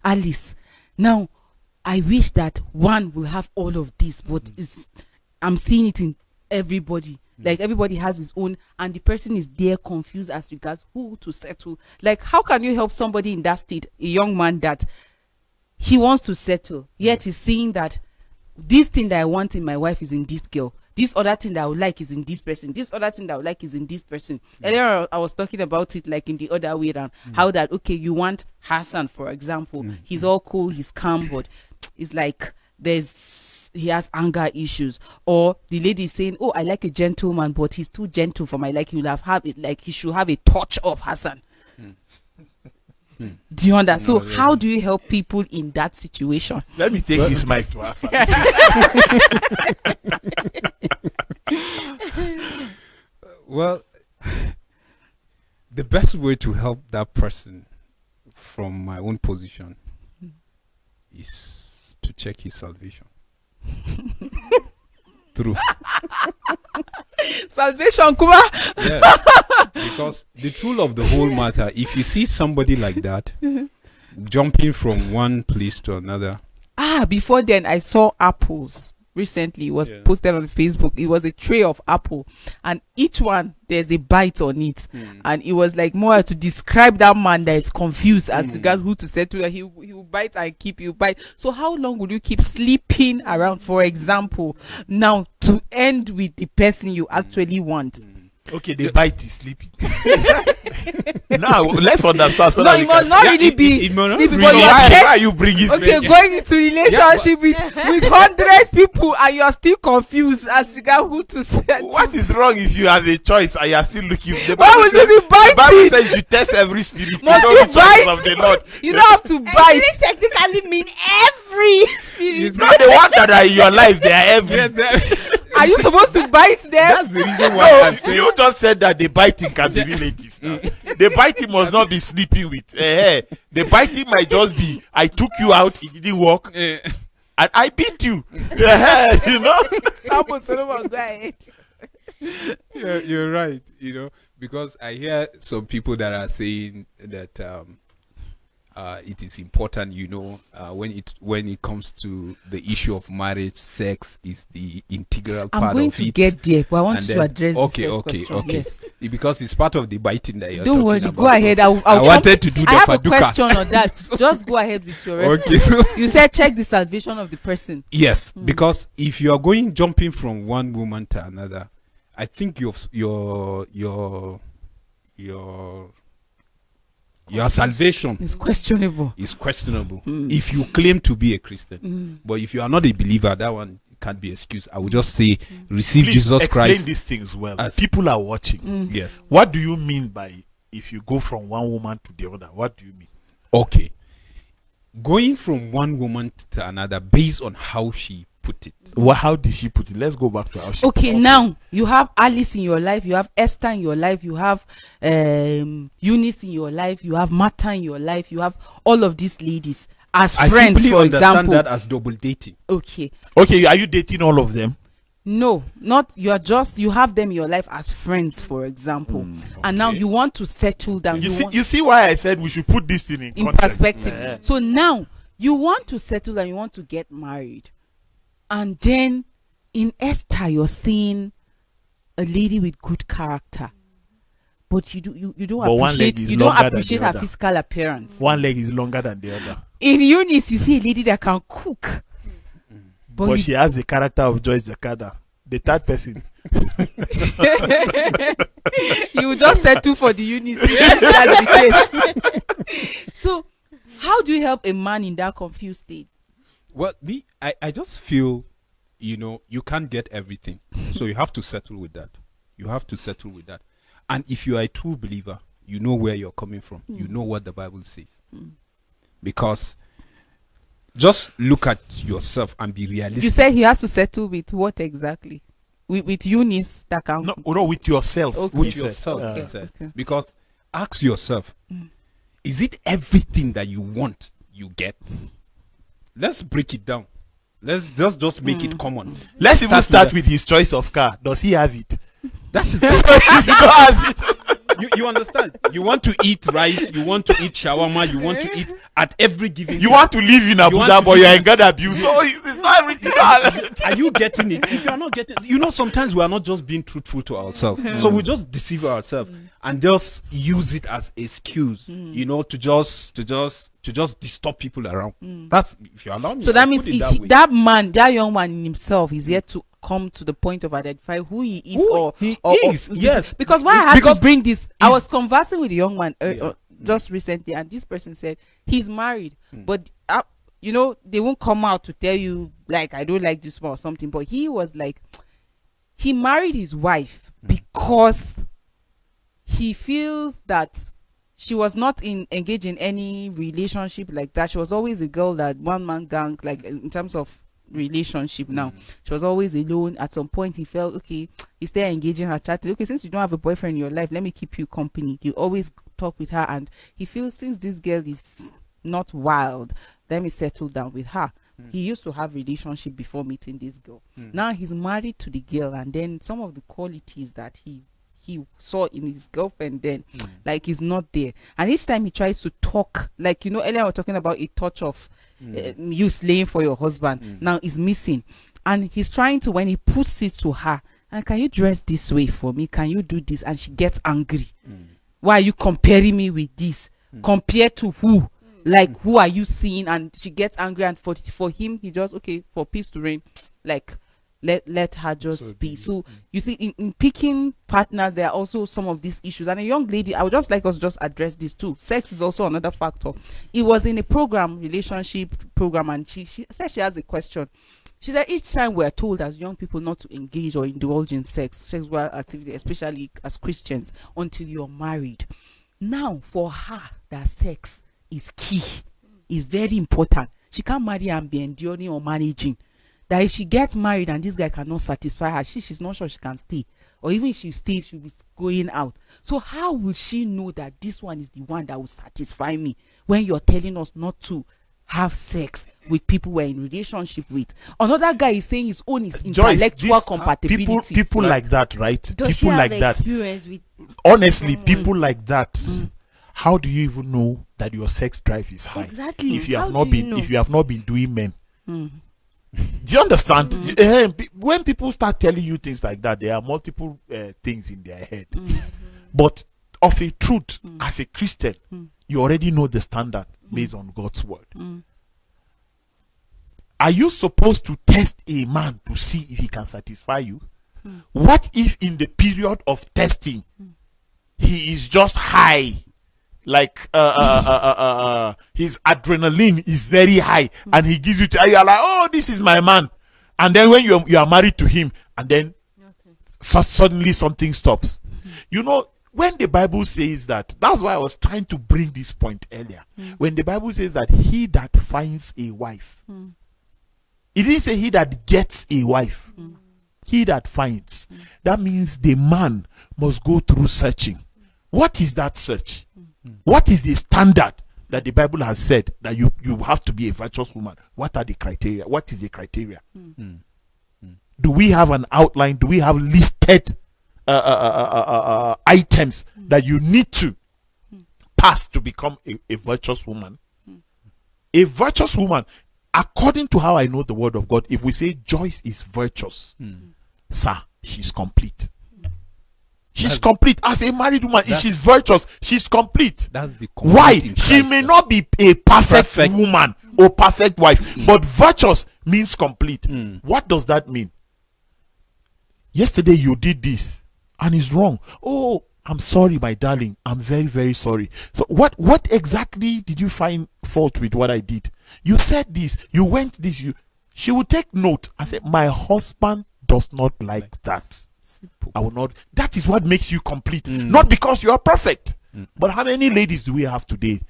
Alice. Now, I wish that one will have all of this, but I'm seeing it in everybody. Like everybody has his own, and the person is there confused as regards who to settle. Like, how can you help somebody in that state, a young man that he wants to settle, yet he's seeing that this thing that I want in my wife is in this girl. This other thing that I would like is in this person. This other thing that I would like is in this person. Earlier, I was talking about it like in the other way around. How that, okay, you want Hassan, for example. He's all cool, he's calm, but it's like he has anger issues. Or the lady is saying, oh, I like a gentleman, but he's too gentle for my liking. He'll have it, like he should have a touch of Hassan. Do you understand? So how do you help people in that situation? Let me take this mic to Hassan. Well, the best way to help that person from my own position is to check his salvation. True. Salvation, Kuma. Yeah. Because the truth of the whole matter, if you see somebody like that jumping from one place to another. Before then I saw apples recently. It was posted on Facebook. It was a tray of apple, and each one there's a bite on it, and it was like more to describe that man that is confused as regards who to settle. He will bite and keep you bite. So how long would you keep sleeping around, for example, now to end with the person you actually want? Okay, the bite is sleeping. Now let's understand. So No, it must not really be it must not sleeping, really- but you are why are you bringing okay, sleeping? going into relationship with 100 people and you are still confused as regard who to settle. What is wrong if you have a choice and you are still looking? The Why would you be the Bible biting? says you test every spirit to Must know you the choice bite? of the Lord. You don't have to I bite. didn't technically mean every spirit. Not the one that are in your life, they are every. Are you supposed to bite them? That's the reason why No, I'm saying. you just said that the biting can be relative. Now. The biting must not be sleeping with. The biting might just be, I took you out, it didn't work, and I beat you. You know? Sambo Solomon, go ahead. Yeah, you're right. Because I hear some people that are saying that it is important, when it comes to the issue of marriage, sex is the integral part I'm going of to it. get there, but I want And you then- to address okay, this first okay, question. okay. Yes. Because it's part of the biting that you're Don't talking worry, about. go ahead. So I wanted to do the I have a faduka. question on that. Just go ahead with your response. Okay, so You said check the salvation of the person. yes, because if you are jumping from one woman to another, I think your salvation It's questionable. is questionable if you claim to be a Christian. But if you are not a believer, that one can't be excused. I would just say receive Please Jesus explain Christ. these things well. as- People are watching. Yes. What do you mean by if you go from one woman to the other? What do you mean? Okay. Going from one woman to another based on how she put it. Well, how did she put it? Let's go back to how she Okay, put it. now you have Alice in your life, you have Esther in your life, you have Eunice in your life, you have Martha in your life, you have all of these ladies as I friends, simply for understand example. that as double dating. Okay. Okay, are you dating all of them? No, not you have them in your life as friends, for example. And now okay. you want to settle down. You see why I said we should put this thing in context. perspective. Yeah. So now you want to settle and you want to get married. And then in Esther, you're seeing a lady with good character. But you don't But one leg appreciate is you don't longer than appreciate the her other. physical appearance. One leg is longer than the other. In Eunice, you see a lady that can cook. But, But she has the character of Joyce Jakada. The third person. you just settle for the Eunice. That's the case. So how do you help a man in that confused state? Well, I just feel, you can't get everything. So you have to settle with that. And if you are a true believer, you know where you're coming from. You know what the Bible says. Because just look at yourself and be realistic. You said he has to settle with what exactly? With Eunice that can. No, with yourself. Okay. With he said. yourself. Okay. he said. Okay. Because ask yourself, is it everything that you want you get? Let's break it down. Let's just make it common. Let's even start that. with his choice of car. Does he have it? That is So if you don't have it, you understand. You want to eat rice, you want to eat shawarma, you want to eat at every given you time. want to live in want Abuja, to but live you're in- in Gadabu. So it's not everything. You don't have it. Are you getting it? If you are not getting, sometimes we are not just being truthful to ourselves, so we just deceive ourselves and just use it as excuse, to just disturb people around. That's, if you allow me. So that I'll means put it that way. that young man in himself is yet to come to the point of identify who he is, Who he is, yes. Because why I had Because to bring this, I he's- was conversing with a young man just recently, and this person said he's married, but they won't come out to tell you like I don't like this one or something. But he was like, he married his wife because he feels that she was not engaged in any relationship like that. She was always a girl that one man gang, like in terms of relationship now. She was always alone. At some point he felt, okay, he's there engaging her, chatting. Okay, since you don't have a boyfriend in your life, let me keep you company. You always talk with her, and he feels since this girl is not wild, let me settle down with her. He used to have relationship before meeting this girl. Now he's married to the girl, and then some of the qualities that he saw in his girlfriend then like is not there. And each time he tries to talk, like earlier we were talking about a touch of you slaying for your husband, now is missing. And he's trying to, when he puts it to her, and can you dress this way for me, can you do this, and she gets angry. Why are you comparing me with this? Compared to who? Like who are you seeing? And she gets angry, and for him, he just, okay, for peace to reign, like let her just be. So you see, in picking partners, there are also some of these issues. And a young lady, I would just like us to just address this too. Sex is also another factor. It was in a relationship program, and she said she has a question. She said each time we're told as young people not to engage or indulge in sexual activity, especially as Christians, until you're married. Now for her, that sex is key, is very important. She can't marry and be enduring or managing. That if she gets married and this guy cannot satisfy her, she's not sure she can stay. Or even if she stays, she'll be going out. So how will she know that this one is the one that will satisfy me when you're telling us not to have sex with people we're in relationship with? Another guy is saying his own is intellectual compatibility. People like that, right? Does she People have like that. experience with Honestly, people like that. How do you even know that your sex drive is high? Exactly. If you How have not do you been, know? if you have not been doing men. Do you understand? When people start telling you things like that, there are multiple things in their head. But of a truth, as a Christian, you already know the standard based on God's word. Are you supposed to test a man to see if he can satisfy you? What if in the period of testing, he is just high? Like his adrenaline is very high, and he gives you to you are like, oh, this is my man. And then when you are married to him, and then suddenly something stops. When the Bible says that's why I was trying to bring this point earlier. When the Bible says that he that finds a wife, it didn't say he that gets a wife. He that finds. That means the man must go through searching. What is that search? What is the standard that the Bible has said that you have to be a virtuous woman? What are the criteria? What is the criteria? Do we have an outline? Do we have listed items that you need to pass to become a virtuous woman? A virtuous woman, according to how I know the word of God, if we say Joyce is virtuous, sir, she's complete. She's complete. As a married woman, if she's virtuous, she's complete. That's the Why? complete in She Christ. may not be a perfect woman or perfect wife, but virtuous means complete. What does that mean? Yesterday you did this and it's wrong. Oh, I'm sorry, my darling. I'm very, very sorry. So what exactly did you find fault with what I did? You said this, you went this, she will take note and say, my husband does not like that. I will not. That is what makes you complete. Not because you are perfect. But how many ladies do we have today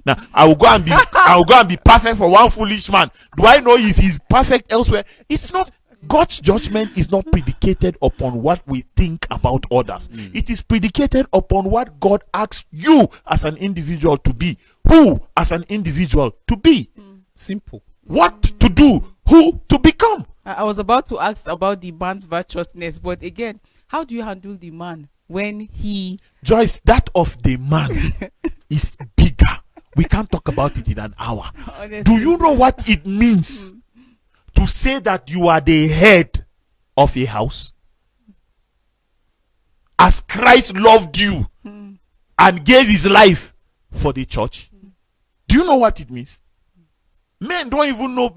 Now I will go and be perfect for one foolish man. Do I know if he's perfect elsewhere? It's not. God's judgment is not predicated upon what we think about others. It is predicated upon what God asks you as an individual to be. Who as an individual to be. Simple. What to do. Who to become. I was about to ask about the man's virtuousness, but again, how do you handle the man when he... Joyce, that of the man is bigger. We can't talk about it in an hour. Honestly. Do you know what it means to say that you are the head of a house? As Christ loved you and gave his life for the church. Do you know what it means? Men don't even know.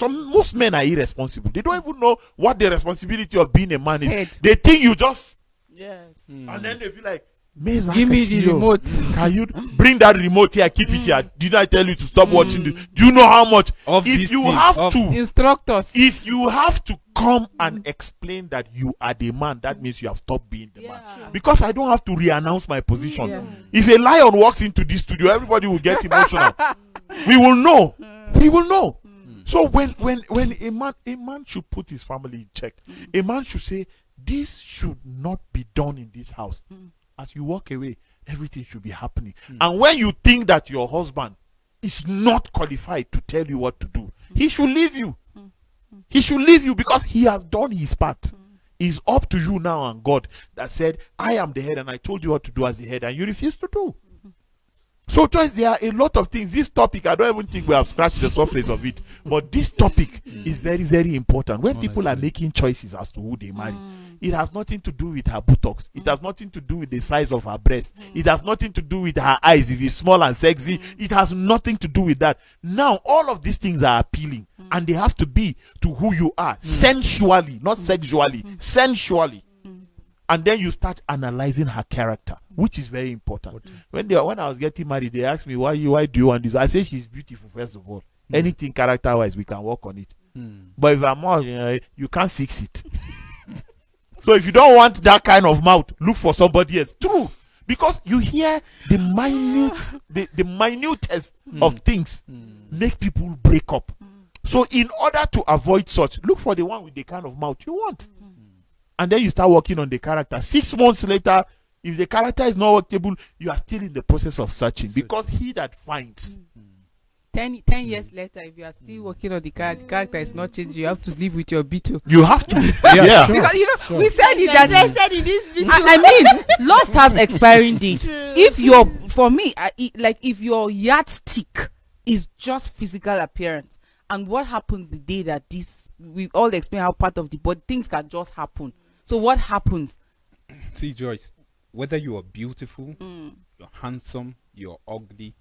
Most men are irresponsible. They don't even know what the responsibility of being a man is. Head. They think you just... Yes. And then they'll be like, Meza, Give me the remote. Can you bring that remote here? Keep it here. Did I tell you to stop watching this? Do you know how much? Of If this you thing, have of- to, Instructors. if you have to come and explain that you are the man, that means you have stopped being the man. Because I don't have to re-announce my position. Yeah. If a lion walks into this studio, everybody will get emotional. We will know. We will know. So when a man should put his family in check. A man should say, this should not be done in this house. As you walk away, everything should be happening. And when you think that your husband is not qualified to tell you what to do, he should leave you. He should leave you because he has done his part. It's up to you now and God that said, I am the head and I told you what to do as the head and you refuse to do. So, Joyce, there are a lot of things. This topic, I don't even think we have scratched the surface of it. But this topic is very, very important. When people are making choices as to who they marry, it has nothing to do with her buttocks. It has nothing to do with the size of her breast. It has nothing to do with her eyes, if it's small and sexy. It has nothing to do with that. Now, all of these things are appealing. And they have to be to who you are. Sensually, not sexually. Sensually. And then you start analyzing her character, which is very important. When I was getting married, they asked me, why do you want this? I say she's beautiful, first of all. Anything character-wise, we can work on it. But if I'm more, you can't fix it. So if you don't want that kind of mouth, look for somebody else. True. Because you hear the minutest of things make people break up. So in order to avoid such, look for the one with the kind of mouth you want. And then you start working on the character. 6 months later, if the character is not workable, you are still in the process of searching. Because he that finds. 10 years later, if you are still working on the character is not changing, you have to live with your beetle. You have to. Yeah, sure. Because we said it that interested in this video. I mean, lost has expiring date. If if your yardstick is just physical appearance, and what happens the day that we all explain how part of the body things can just happen. So what happens? See, Joyce, whether you are beautiful, you're handsome, you're ugly,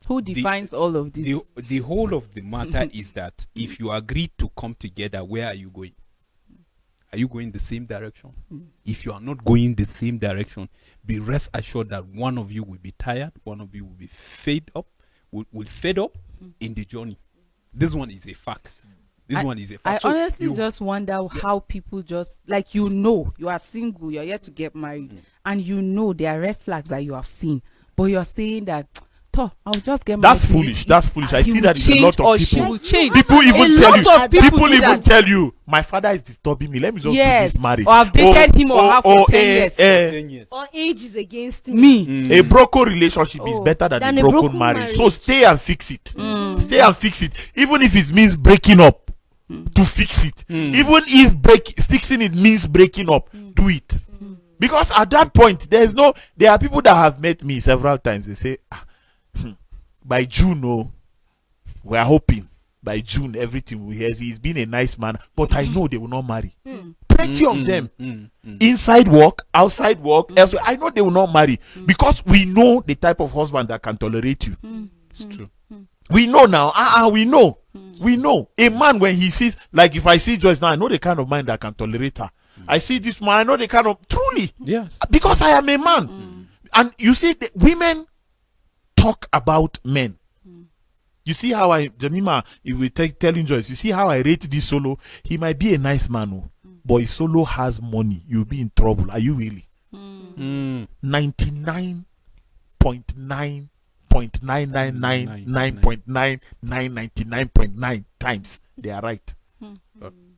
Who defines all of this? the whole of the matter is that if you agree to come together, where are you going? Are you going the same direction? If you are not going the same direction, be rest assured that one of you will be tired, one of you will be fed up in the journey. This one is a fact. I So honestly just wonder how people just you are single, you're yet to get married, and there are red flags that you have seen, but you're saying that I'll just get married. That's foolish. That's foolish. I see that in a lot of She people. will change. People even tell you. People do even that. tell you, my father is disturbing me. Let me just do this marriage. Or I've dated him or her for 10 years. 10 years. Or age is against me. A broken relationship is better than a broken marriage. marriage. So stay and fix it. Stay and fix it. Even if it means breaking up, to fix it. Even if fixing it means breaking up, do it. Because at that point, there are people that have met me several times. They say, by June, we are hoping by June everything will hear. He's been a nice man, but I know they will not marry. Plenty of them, inside work, outside work, elsewhere. I know they will not marry because we know the type of husband that can tolerate you. It's true. We know now. We know. We know. A man, when he sees, like if I see Joyce now, I know the kind of man that can tolerate her. I see this man, I know the kind of, truly. Yes. Because I am a man. And you see, the women talk about men. You see how Jamima, if we telling Joyce, you see how I rate this solo. He might be a nice man, but if solo has money, you'll be in trouble. Are you really? 99.9 99.999.999.9 times they are right.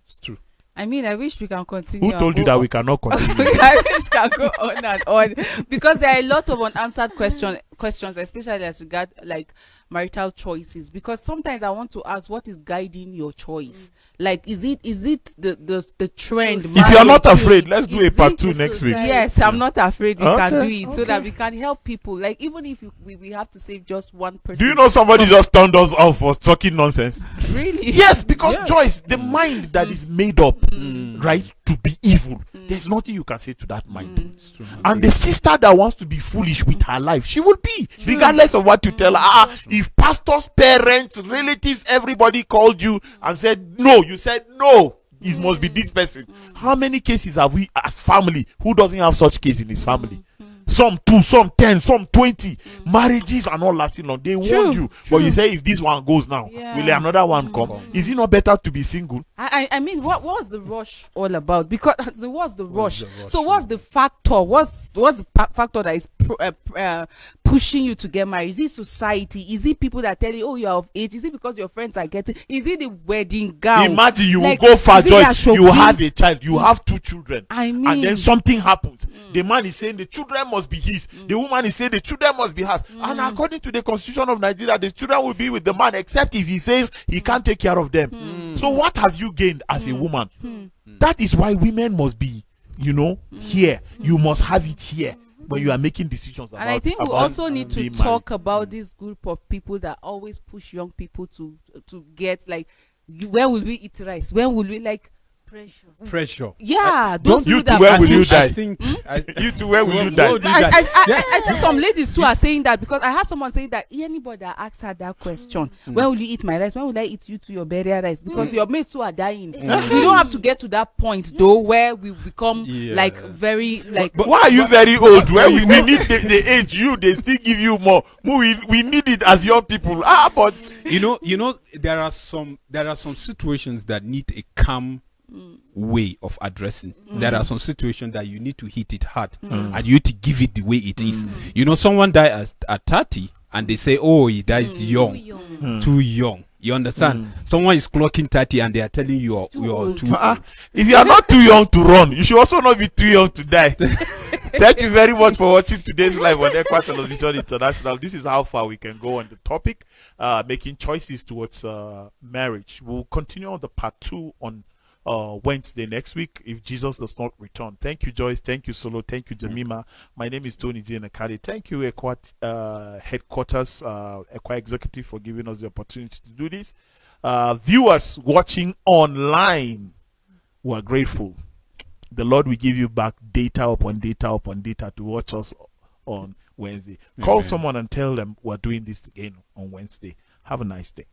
It's true. I mean, I wish we can continue. Who told you that we cannot continue? I wish we can go on and on because there are a lot of unanswered questions, especially as regard like marital choices. Because sometimes I want to ask, what is guiding your choice? Like, is it the trend? If you are not afraid, let's do a Is part it 2 next week. Yes, I'm not afraid. We can do Okay, it so that we can help people. Like, even if we have to save just one person. Do you know somebody just turned us off for talking nonsense? Really? Yes, because Joyce, the mind that is made up, right, to be evil, there's nothing you can say to that mind. It's true. And the sister that wants to be foolish with her life, she will be, regardless of what you tell her. If pastors, parents, relatives, everybody called you and said no, you said no, it must be this person. How many cases have we as family who doesn't have such case in his family? Some 2, some 10, some 20 marriages are not lasting long. They warned you, but you say if this one goes now, will another one come? Is it not better to be single? I mean, what was the rush all about? Because what's the rush? So what's the factor? What's the factor that is pushing you to get married? Is it society? Is it people that tell you, oh, you're of age? Is it because your friends are getting? Is it the wedding gown? Imagine you Like, will go far, is it Joyce. that You have a child, you have 2 children, I mean, and then something happens. The man is saying the children must be his. The woman is saying the children must be hers. And according to the constitution of Nigeria, the children will be with the man, except if he says he can't take care of them. So what have you gained as a woman? That is why women must be, here. You must have it here. But you are making decisions about. And I think we also need to being talk about this group of people that always push young people to get like, when will we eat rice? When will we like Pressure. Yeah, those people you that too, where will you push- die? I think You too, where will you die? I think some ladies too are saying that, because I heard someone saying that anybody that asks her that question, when will you eat my rice? When will I eat you to your burial rice? Because your mates too are dying. You don't have to get to that point though where we become like very like. But why are you very old? Where we need the age they still give you more. We need it as young people. But there are some situations that need a calm way of addressing. There are some situations that you need to hit it hard and you need to give it the way it is. Someone died at 30 and they say, oh, he died too young. You understand? Someone is clocking 30 and they are telling you you're too old. If you are not too young to run, you should also not be too young to die. Thank you very much for watching today's live on Equa Television International. This is how far we can go on the topic, making choices towards marriage. We'll continue on the part 2 on Wednesday next week if Jesus does not return. Thank you, Joyce. Thank you, Solo. Thank you, Jemima. My name is Tony J. Nakari. Thank you, Equa headquarters, Equa executive, for giving us the opportunity to do this. Viewers watching online, we are grateful. The Lord will give you back data upon data upon data to watch us on Wednesday. Call someone and tell them we're doing this again on Wednesday. Have a nice day.